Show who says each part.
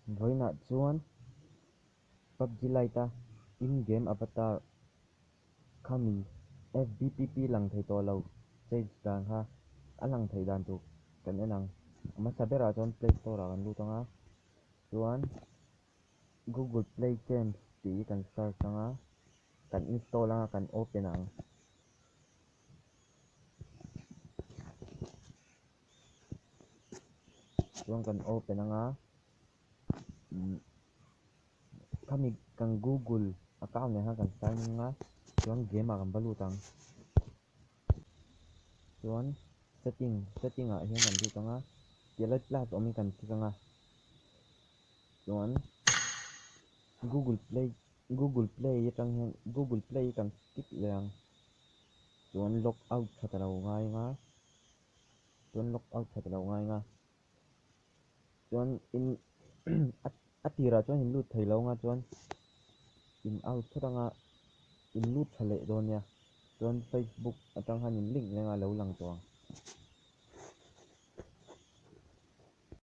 Speaker 1: Với nạ chuan PUBG Lite in game avatar khami FBPP lang thei to lo stage dan ha alang thei dan tu kan enang ama sabera chuan Play Store a kan lu tanga chuan Google Play Games tih kan search anga kan install anga kan open ang chuan kan open anga khami kan Google account ne ha kan sign in anga chuan game a kan balu tang chuan setting a hian kan lu tanga tialai plus omi kan tik anga chuan Google Play atang hian Google Play kan tik leng chuan log out thatalo ngai nga chuan log out thatalo ngai nga chuan in atira chuan in lut thei lo nga chuan in out thatanga in lut thale don ya chuan Facebook atang han in link lenga lo lang chuang